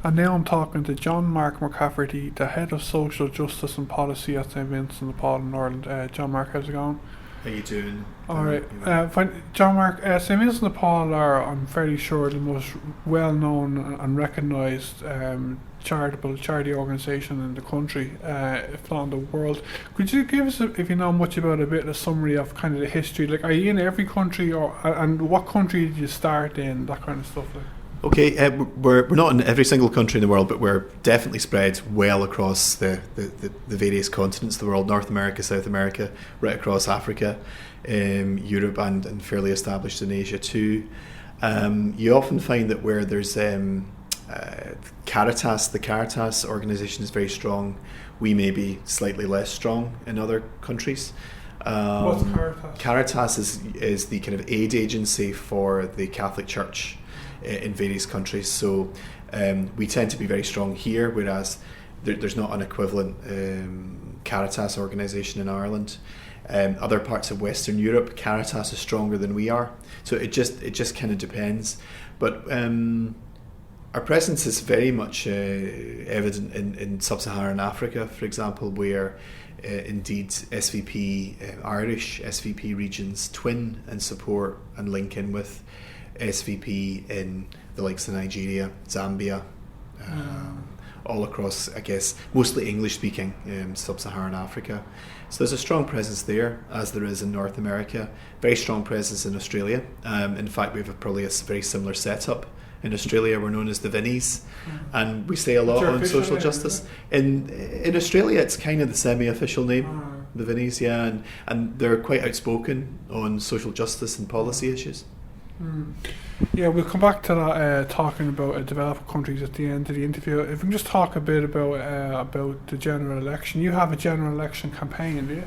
And now I'm talking to John Mark McCafferty, the Head of Social Justice and Policy at St Vincent de Paul in Ireland. John Mark, how's it going? How you doing? Alright, fine. John Mark, St Vincent de Paul are, I'm fairly sure, the most well-known and recognised charity organisation in the country, if not in the world. Could you give us, if you know much about, a bit of a summary of kind of the history? Like, are you in every country, and what country did you start in, that kind of stuff? Like? Okay, we're not in every single country in the world, but we're definitely spread well across the various continents of the world: North America, South America, right across Africa, Europe, and fairly established in Asia too. You often find that where there's Caritas, the Caritas organisation is very strong. We may be slightly less strong in other countries. What's Caritas? Caritas is the kind of aid agency for the Catholic Church in various countries, so we tend to be very strong here, whereas there's not an equivalent Caritas organisation in Ireland. Other parts of Western Europe, Caritas is stronger than we are, so it just kind of depends. But our presence is very much evident in sub-Saharan Africa, for example, where indeed SVP, Irish SVP regions twin and support and link in with SVP in the likes of Nigeria, Zambia, all across, I guess, mostly English-speaking sub-Saharan Africa. So there's a strong presence there, as there is in North America. Very strong presence in Australia. In fact, we have probably a very similar setup. In Australia, we're known as the Vinnies, and we say a lot on social justice. In Australia, it's kind of the semi-official name, the Vinnies, yeah, and they're quite outspoken on social justice and policy issues. Yeah, we'll come back to that, talking about developed countries at the end of the interview. If we can just talk a bit about the general election. You have a general election campaign, do you?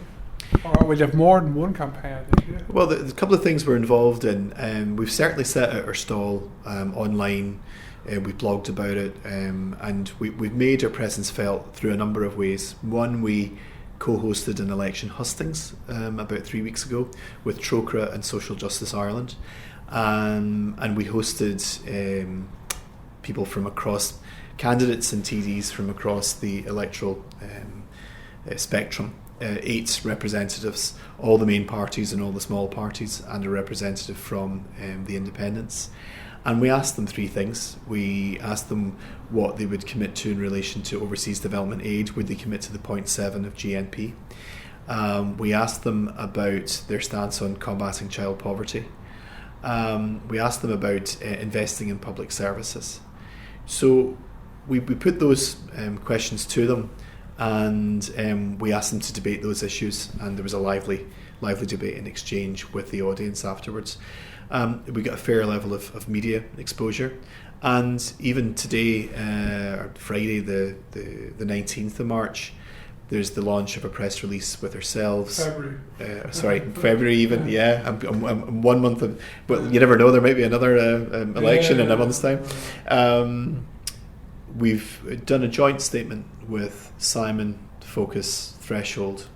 Or will you have more than one campaign, I think, yeah? Well, there's a couple of things we're involved in. We've certainly set out our stall online. We've blogged about it, and we've made our presence felt through a number of ways. One, we co-hosted an election hustings about 3 weeks ago with Trócaire and Social Justice Ireland. And we hosted people from across, candidates and TDs from across the electoral spectrum, 8 representatives, all the main parties and all the small parties, and a representative from the independents. And we asked them 3 things. We asked them what they would commit to in relation to overseas development aid. Would they commit to the 0.7 of GNP? We asked them about their stance on combating child poverty. We asked them about investing in public services. So we put those questions to them, and we asked them to debate those issues, and there was a lively debate and exchange with the audience afterwards. We got a fair level of media exposure, and even today, Friday the 19th of March, there's the launch of a press release with ourselves. February even, yeah. I'm 1 month of, but you never know, there might be another election in a month's time. We've done a joint statement with Simon, Focus, Threshold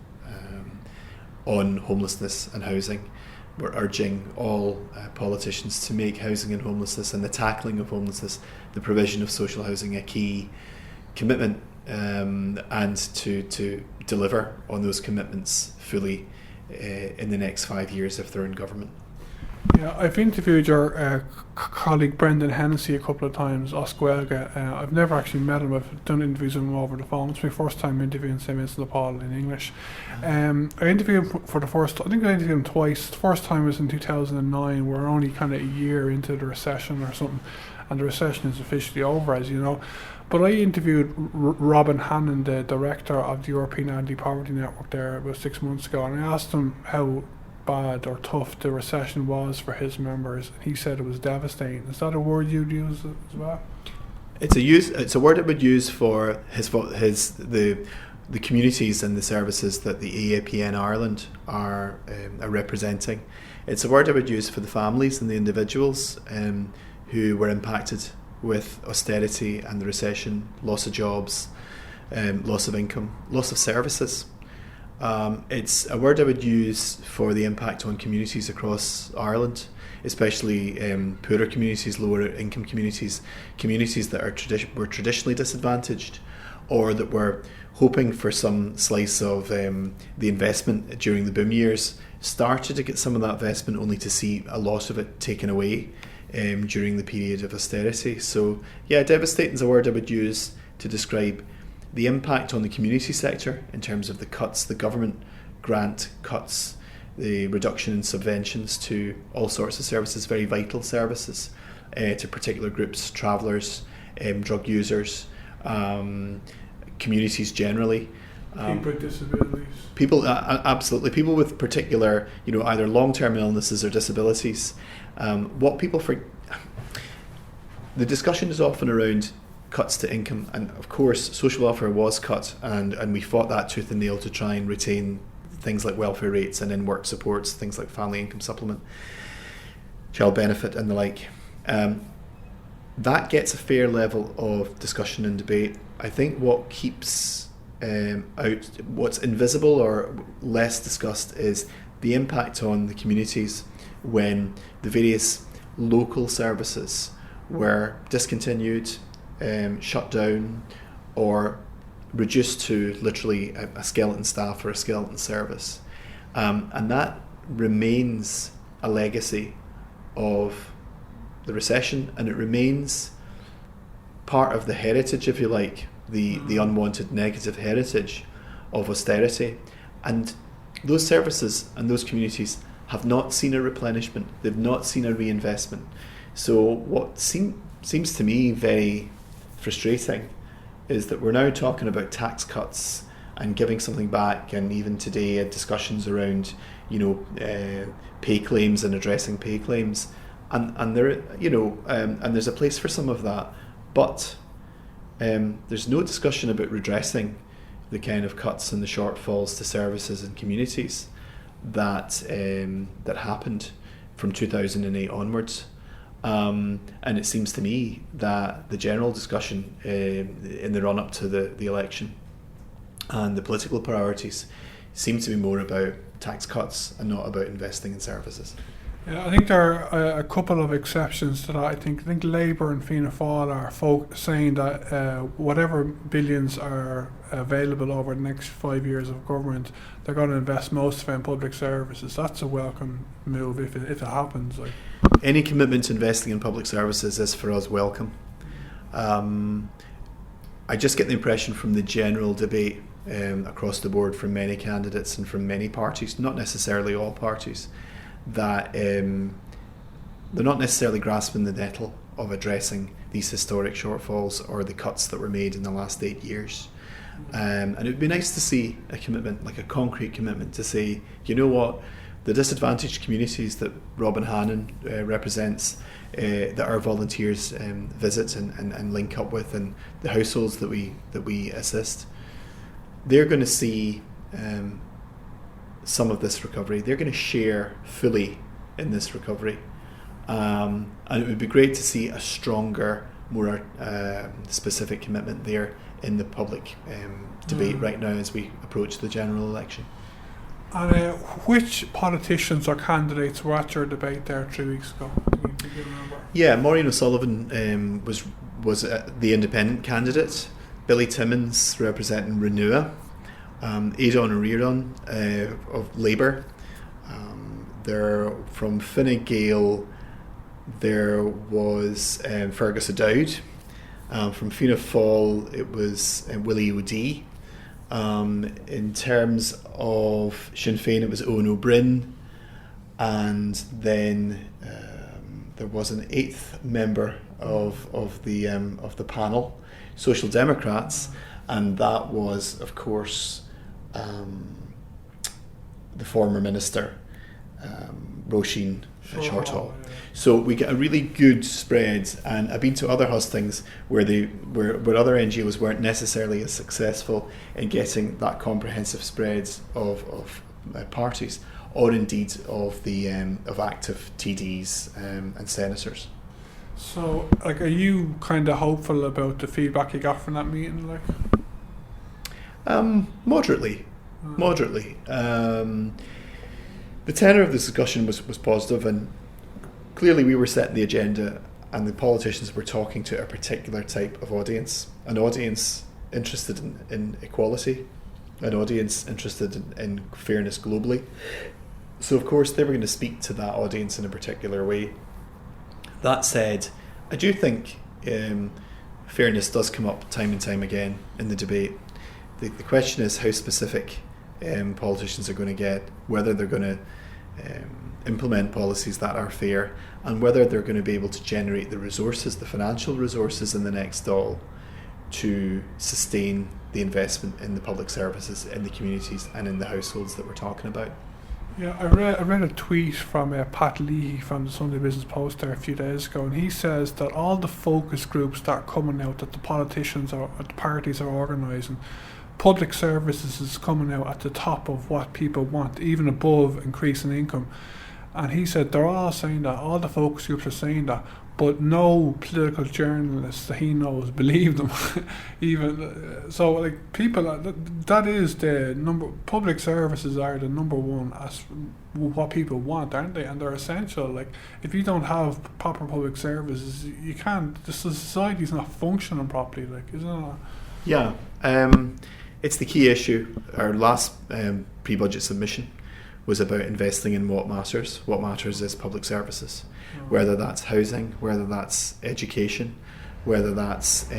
on homelessness and housing. We're urging all politicians to make housing and homelessness and the tackling of homelessness, the provision of social housing, a key commitment, and to deliver on those commitments fully in the next 5 years if they're in government. Yeah, I've interviewed your colleague Brendan Hennessy a couple of times, Oscuelga. I've never actually met him. I've done interviews with him over the phone. It's my first time interviewing St Vincent de Paul in English. I interviewed him I interviewed him twice. The first time was in 2009. We're only kind of a year into the recession or something, and the recession is officially over, as you know. But I interviewed Robin Hannon, the director of the European Anti-Poverty Network there about 6 months ago, and I asked him how bad or tough the recession was for his members, and he said it was devastating. Is that a word you'd use as well? It's a word I would use for the communities and the services that the EAPN Ireland are representing. It's a word I would use for the families and the individuals who were impacted with austerity and the recession, loss of jobs, loss of income, loss of services. It's a word I would use for the impact on communities across Ireland. especially poorer communities, lower income communities, communities that were traditionally disadvantaged, or that were hoping for some slice of the investment during the boom years, started to get some of that investment only to see a lot of it taken away during the period of austerity. So yeah, devastating is a word I would use to describe the impact on the community sector in terms of the cuts, the government grant cuts, the reduction in subventions to all sorts of services, very vital services to particular groups, travellers, drug users, communities generally. People with disabilities. Absolutely. People with particular, either long-term illnesses or disabilities. What people the discussion is often around cuts to income, and of course social welfare was cut, and we fought that tooth and nail to try and retain things like welfare rates and in-work supports, things like family income supplement, child benefit and the like. That gets a fair level of discussion and debate. I think what keeps out, what's invisible or less discussed, is the impact on the communities when the various local services were discontinued, shut down, or reduced to literally a skeleton staff or a skeleton service. And that remains a legacy of the recession, and it remains part of the heritage, if you like, the unwanted negative heritage of austerity. And those services and those communities have not seen a replenishment, they've not seen a reinvestment. So what seems to me very frustrating is that we're now talking about tax cuts and giving something back, and even today discussions around pay claims and addressing pay claims, and there and there's a place for some of that, but there's no discussion about redressing the kind of cuts and the shortfalls to services and communities that happened from 2008 onwards. And it seems to me that the general discussion in the run-up to the election and the political priorities seem to be more about tax cuts and not about investing in services. Yeah, I think there are a couple of exceptions to that. I think Labour and Fianna Fáil are saying that whatever billions are available over the next 5 years of government, they're going to invest most of it in public services. That's a welcome move if it happens. Any commitment to investing in public services is for us welcome. I just get the impression from the general debate across the board from many candidates and from many parties, not necessarily all parties, that they're not necessarily grasping the nettle of addressing these historic shortfalls or the cuts that were made in the last 8 years. And it would be nice to see a commitment, like a concrete commitment, to say, you know what, the disadvantaged communities that Robin Hannon represents, that our volunteers visit and link up with, and the households that we assist, they're going to see some of this recovery. They're going to share fully in this recovery, and it would be great to see a stronger, more specific commitment there in the public debate right now as we approach the general election. And which politicians or candidates were at your debate there 3 weeks ago? Do you remember? Yeah, Maureen O'Sullivan was the independent candidate. Billy Timmins representing Renua. Aidan O'Riordan of Labour. There from Fine Gael, there was Fergus O'Dowd. From Fianna Fáil, it was Willie O'Dea. In terms of Sinn Féin, it was Owen O'Brien, and then there was an 8th member of the panel, Social Democrats, and that was, of course, the former minister, Roisin Shortall. So we get a really good spread, and I've been to other hustings where other NGOs weren't necessarily as successful in getting that comprehensive spread of parties, or indeed of active TDs and senators. So, are you kind of hopeful about the feedback you got from that meeting? Moderately. The tenor of the discussion was positive, and clearly we were setting the agenda, and the politicians were talking to a particular type of audience, an audience interested in equality, an audience interested in fairness globally. So of course they were going to speak to that audience in a particular way. That said, I do think fairness does come up time and time again in the debate. The question is how specific politicians are going to get, whether they're going to implement policies that are fair, and whether they're going to be able to generate the resources, the financial resources in the next Dáil to sustain the investment in the public services, in the communities and in the households that we're talking about. Yeah, I read a tweet from Pat Leahy from the Sunday Business Post there a few days ago, and he says that all the focus groups that are coming out, that the politicians or the parties are organising, public services is coming out at the top of what people want, even above increasing income. And he said they're all saying that, all the focus groups are saying that, but no political journalists that he knows believe them. Even so, like people, that is the number. Public services are the number one as what people want, aren't they? And they're essential. Like if you don't have proper public services, you can't. The society's not functioning properly. Like, isn't it? Yeah, it's the key issue. Our last pre-budget submission was about investing in what matters. What matters is public services, whether that's housing, whether that's education, whether that's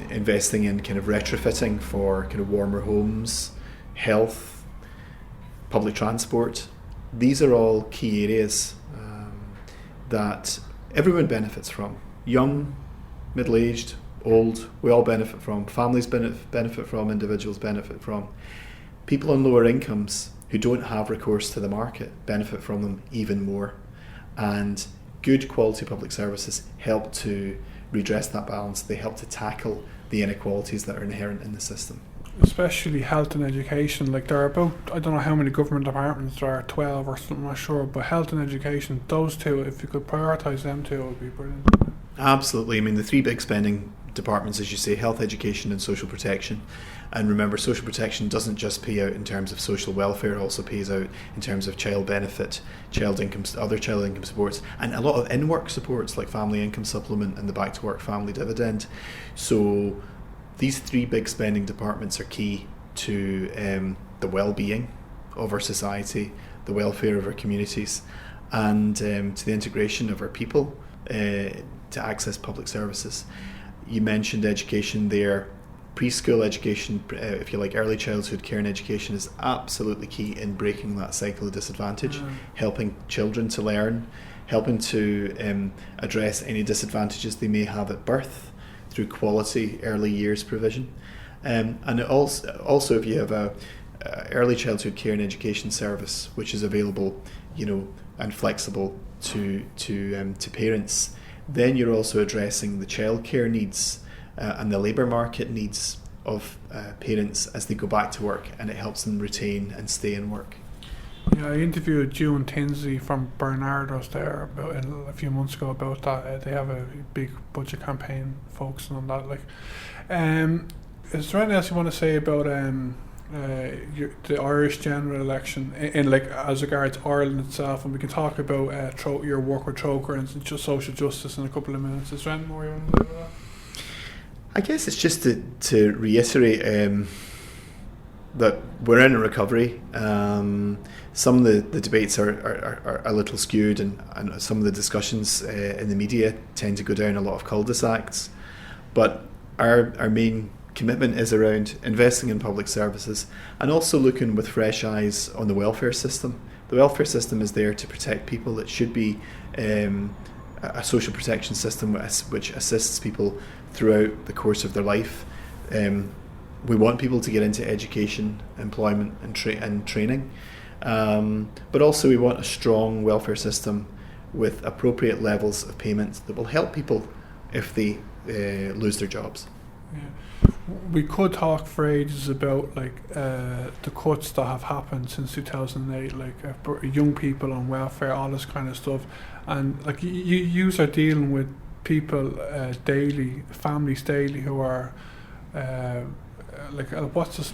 investing in kind of retrofitting for kind of warmer homes, health, public transport. These are all key areas that everyone benefits from. Young, middle-aged, old, we all benefit from. Families benefit from, individuals benefit from. People on lower incomes who don't have recourse to the market benefit from them even more. And good quality public services help to redress that balance. They help to tackle the inequalities that are inherent in the system. Especially health and education. Like there are about, I don't know how many government departments there are, 12 or something, I'm not sure, but health and education, those two, if you could prioritise them two, it would be brilliant. Absolutely. I mean, the three big spending departments, as you say, health, education and social protection. And remember, social protection doesn't just pay out in terms of social welfare, it also pays out in terms of child benefit, child income, other child income supports, and a lot of in-work supports like family income supplement and the back to work family dividend. So these three big spending departments are key to the well-being of our society, the welfare of our communities, and to the integration of our people to access public services. You mentioned education there. Preschool education, if you like, early childhood care and education is absolutely key in breaking that cycle of disadvantage, helping children to learn, helping to address any disadvantages they may have at birth through quality early years provision. And it also if you have a early childhood care and education service which is available, and flexible to parents, then you're also addressing the childcare needs and the labour market needs of parents as they go back to work, and it helps them retain and stay in work. Yeah, I interviewed June Tinsley from Bernardo's there about a few months ago about that. They have a big budget campaign focusing on that. Like, is there anything else you want to say about the Irish general election in like as regards Ireland itself? And we can talk about your work with Troker and just social justice in a couple of minutes. Is there anything more you want to say about that? I guess it's just to reiterate that we're in a recovery. Some of the debates are a little skewed, and some of the discussions in the media tend to go down a lot of cul-de-sacs. But our main commitment is around investing in public services and also looking with fresh eyes on the welfare system. The welfare system is there to protect people. It should be a social protection system which assists people throughout the course of their life. We want people to get into education, employment and training, but also we want a strong welfare system with appropriate levels of payments that will help people if they lose their jobs. Yeah. We could talk for ages about the cuts that have happened since 2008, young people on welfare, all this kind of stuff, and like you are dealing with people daily, families daily who are what's this,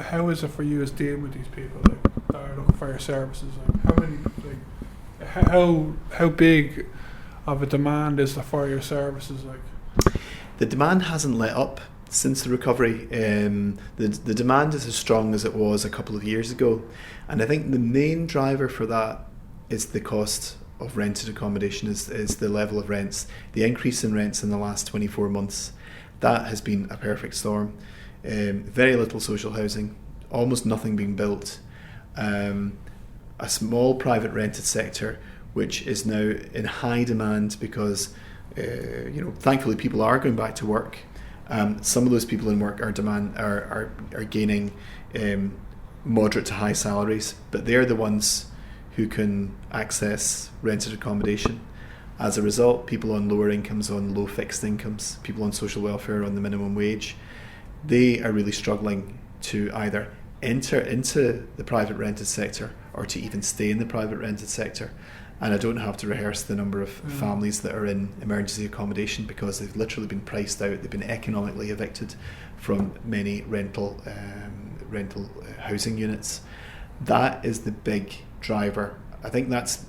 how is it for you as dealing with these people that are looking for your services? How many How big of a demand is there for your services? Like, the demand hasn't let up since the recovery. The demand is as strong as it was a couple of years ago, and I think the main driver for that is the cost of rented accommodation, is the level of rents. The increase in rents in the last 24 months, that has been a perfect storm. Very little social housing, almost nothing being built. A small private rented sector which is now in high demand because thankfully people are going back to work. Some of those people in work are gaining moderate to high salaries, but they're the ones who can access rented accommodation. As a result, people on lower incomes, on low fixed incomes, people on social welfare, on the minimum wage, they are really struggling to either enter into the private rented sector or to even stay in the private rented sector. And I don't have to rehearse the number of families that are in emergency accommodation because they've literally been priced out. They've been economically evicted from many rental housing units. That is the big driver. I think that's,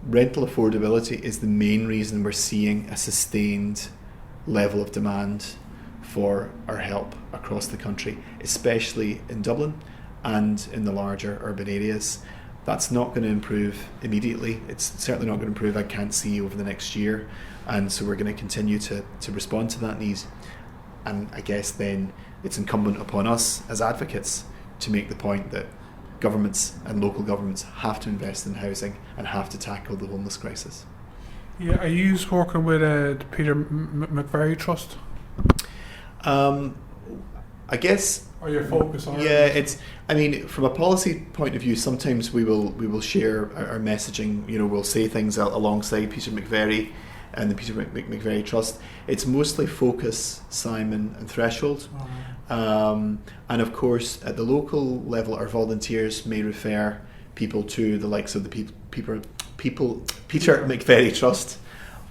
rental affordability is the main reason we're seeing a sustained level of demand for our help across the country, especially in Dublin and in the larger urban areas. That's not going to improve immediately. It's certainly not going to improve, I can't see, over the next year. And so we're going to continue to respond to that need. And I guess then it's incumbent upon us as advocates to make the point that governments and local governments have to invest in housing and have to tackle the homeless crisis. Yeah, are you working with the Peter McCafferty Trust? I guess. Or your focus on? Yeah, from a policy point of view, sometimes we will share our messaging. We'll say things alongside Peter McCafferty and the Peter McCafferty Trust. It's mostly focus, Simon, and threshold. And of course, at the local level, our volunteers may refer people to the likes of the Peter McCafferty Trust,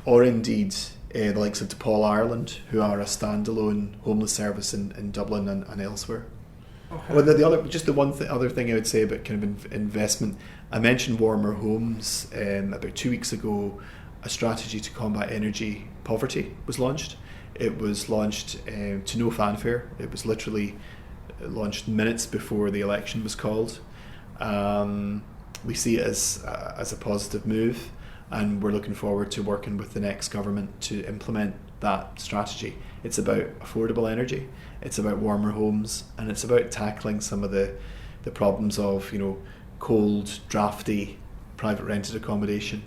or indeed the likes of de Paul Ireland, who are a standalone homeless service in Dublin and elsewhere. Okay. Well, the other thing I would say about kind of investment, I mentioned Warmer Homes. About 2 weeks ago, a strategy to combat energy poverty was launched. It was launched to no fanfare. It was literally launched minutes before the election was called. We see it as a positive move, and we're looking forward to working with the next government to implement that strategy. It's about affordable energy, it's about warmer homes, and it's about tackling some of the problems of cold, drafty, private rented accommodation,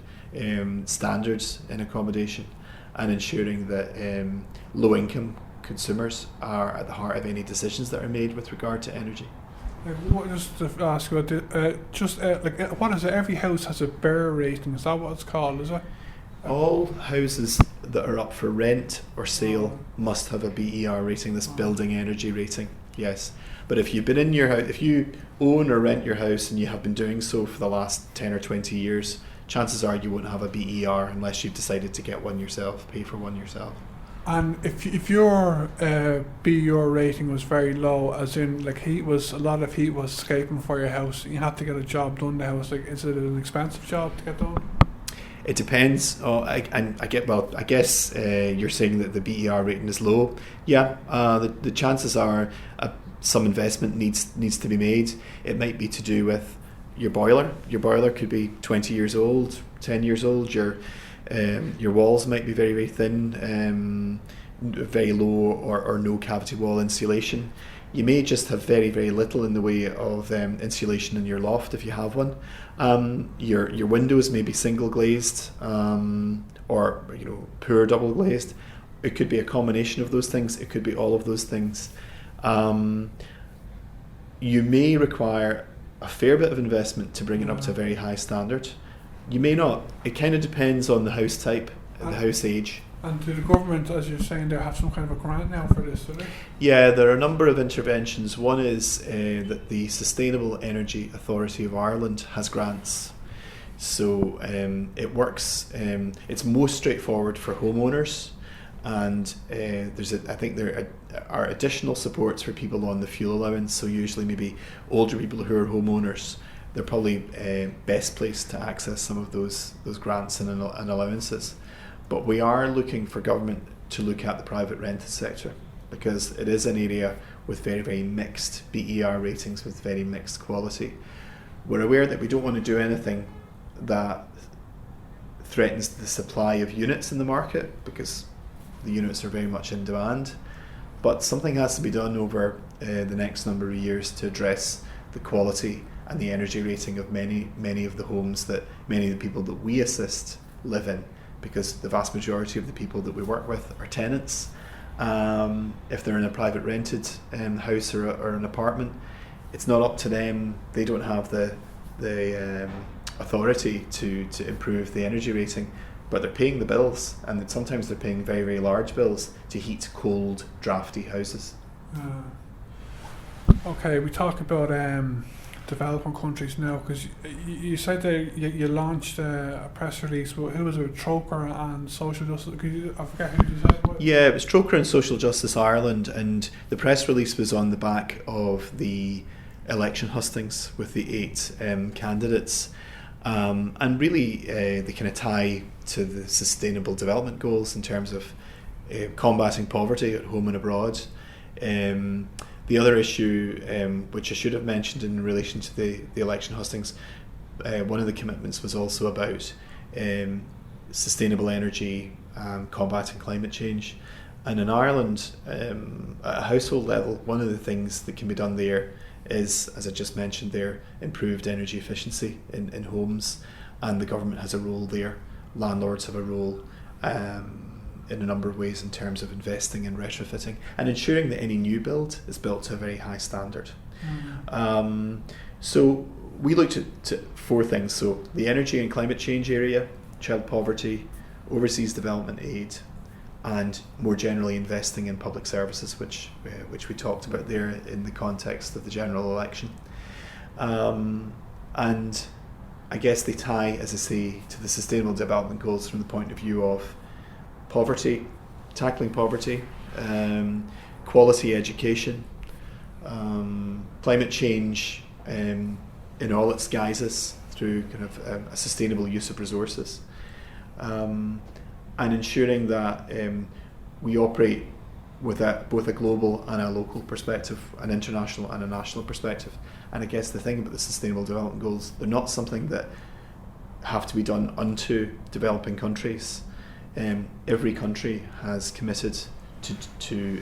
standards in accommodation, and ensuring that low-income consumers are at the heart of any decisions that are made with regard to energy. Just to ask about what is it? Every house has a BER rating. Is that what it's called? Is it? All houses that are up for rent or sale must have a BER rating, this building energy rating. Yes, but if you've been in your house, if you own or rent your house and you have been doing so for the last 10 or 20 years, chances are you won't have a BER unless you've decided to get one yourself, pay for one yourself. And if your BER rating was very low, as in a lot of heat was escaping for your house, you had to get a job done in the house. Is it an expensive job to get done? It depends. I guess you're saying that the BER rating is low. Yeah, the chances are some investment needs to be made. It might be to do with your boiler. Your boiler could be 20 years old, 10 years old. Your walls might be very, very thin, very low or no cavity wall insulation. You may just have very, very little in the way of insulation in your loft if you have one. Your windows may be single glazed or poor double glazed. It could be a combination of those things. It could be all of those things. You may require a fair bit of investment to bring it up to a very high standard. You may not. It kind of depends on the house type, the house age. And do the government, as you're saying, they have some kind of a grant now for this, do they? Yeah, there are a number of interventions. One is that the Sustainable Energy Authority of Ireland has grants. So it works. It's most straightforward for homeowners, and I think there are additional supports for people on the fuel allowance. So usually maybe older people who are homeowners they're probably best placed to access some of those grants and allowances. But we are looking for government to look at the private rented sector, because it is an area with very, very mixed BER ratings, with very mixed quality. We're aware that we don't want to do anything that threatens the supply of units in the market, because the units are very much in demand. But something has to be done over the next number of years to address the quality and the energy rating of many of the homes that many of the people that we assist live in, because the vast majority of the people that we work with are tenants. If they're in a private rented house or an apartment, it's not up to them. They don't have the authority to improve the energy rating, but they're paying the bills, and sometimes they're paying very, very large bills to heat cold, drafty houses. Okay, we talk about developing countries now, because you said that you launched a press release. Who was it? Troker and Social Justice. I forget who you said. Yeah, it was Troker and Social Justice Ireland, and the press release was on the back of the election hustings with the 8 candidates, and really they kind of tie to the Sustainable Development Goals in terms of combating poverty at home and abroad. The other issue, which I should have mentioned in relation to the election hustings, one of the commitments was also about sustainable energy, combating climate change. And in Ireland, at a household level, one of the things that can be done there is, as I just mentioned there, improved energy efficiency in homes, and the government has a role there. Landlords have a role in a number of ways in terms of investing in retrofitting and ensuring that any new build is built to a very high standard. So we looked at 4 things. So the energy and climate change area, child poverty, overseas development aid, and more generally investing in public services, which we talked about there in the context of the general election. And I guess they tie, as I say, to the Sustainable Development Goals from the point of view of poverty, tackling poverty, quality education, climate change in all its guises through kind of a sustainable use of resources, and ensuring that we operate with both a global and a local perspective, an international and a national perspective. And I guess the thing about the Sustainable Development Goals, they're not something that have to be done unto developing countries. Every country has committed to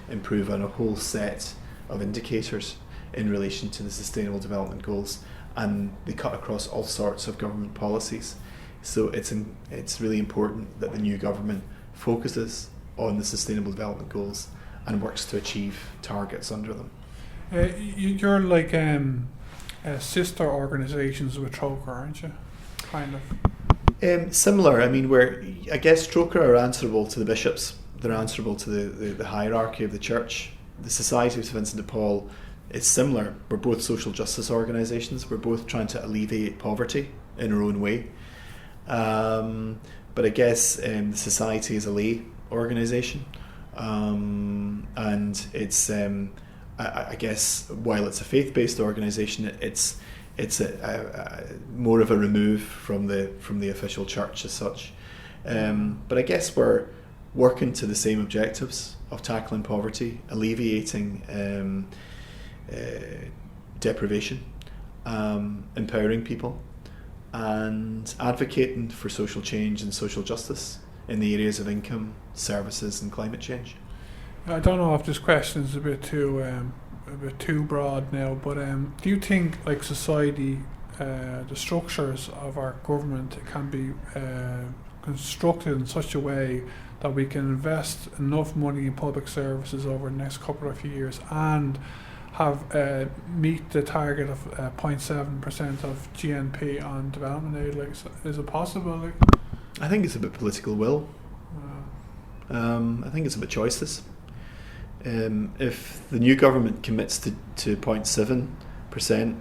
improve on a whole set of indicators in relation to the Sustainable Development Goals, and they cut across all sorts of government policies. So it's really important that the new government focuses on the Sustainable Development Goals and works to achieve targets under them. You're like sister organisations with Troker, aren't you? Kind of. Similar. I mean, I guess Troker are answerable to the bishops. They're answerable to the hierarchy of the church. The Society of Vincent de Paul is similar. We're both social justice organisations. We're both trying to alleviate poverty in our own way. But I guess the Society is a lay organisation, and it's I guess while it's a faith-based organisation, it's more of a remove from the official church as such. But I guess we're working to the same objectives of tackling poverty, alleviating deprivation, empowering people, and advocating for social change and social justice in the areas of income, services, and climate change. I don't know if this question is a bit too broad now, but do you think, like society, the structures of our government can be constructed in such a way that we can invest enough money in public services over the next couple of years and have meet the target of 0.7% of GNP on development aid? Like, is it possible? Like? I think it's about political will. I think it's about choices. If the new government commits to 0.7%,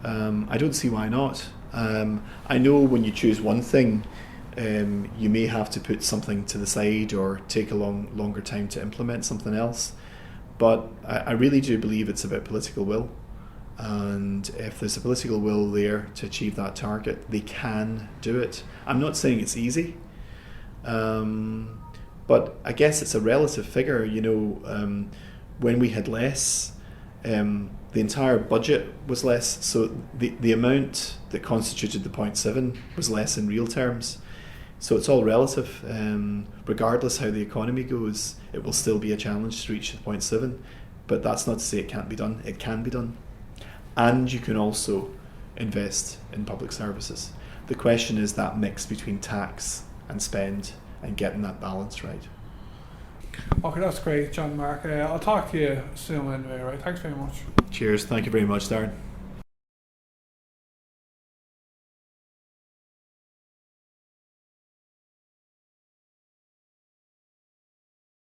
I don't see why not. I know when you choose one thing, you may have to put something to the side or take a longer time to implement something else. But I really do believe it's about political will. And if there's a political will there to achieve that target, they can do it. I'm not saying it's easy, but I guess it's a relative figure. When we had less, the entire budget was less, so the amount that constituted the 0.7 was less in real terms. So it's all relative. Regardless how the economy goes, it will still be a challenge to reach the 0.7, but that's not to say it can't be done. It can be done. And you can also invest in public services. The question is that mix between tax and spend and getting that balance right. Okay, that's great, John Mark. I'll talk to you soon anyway, right? Thanks very much. Cheers. Thank you very much, Darren.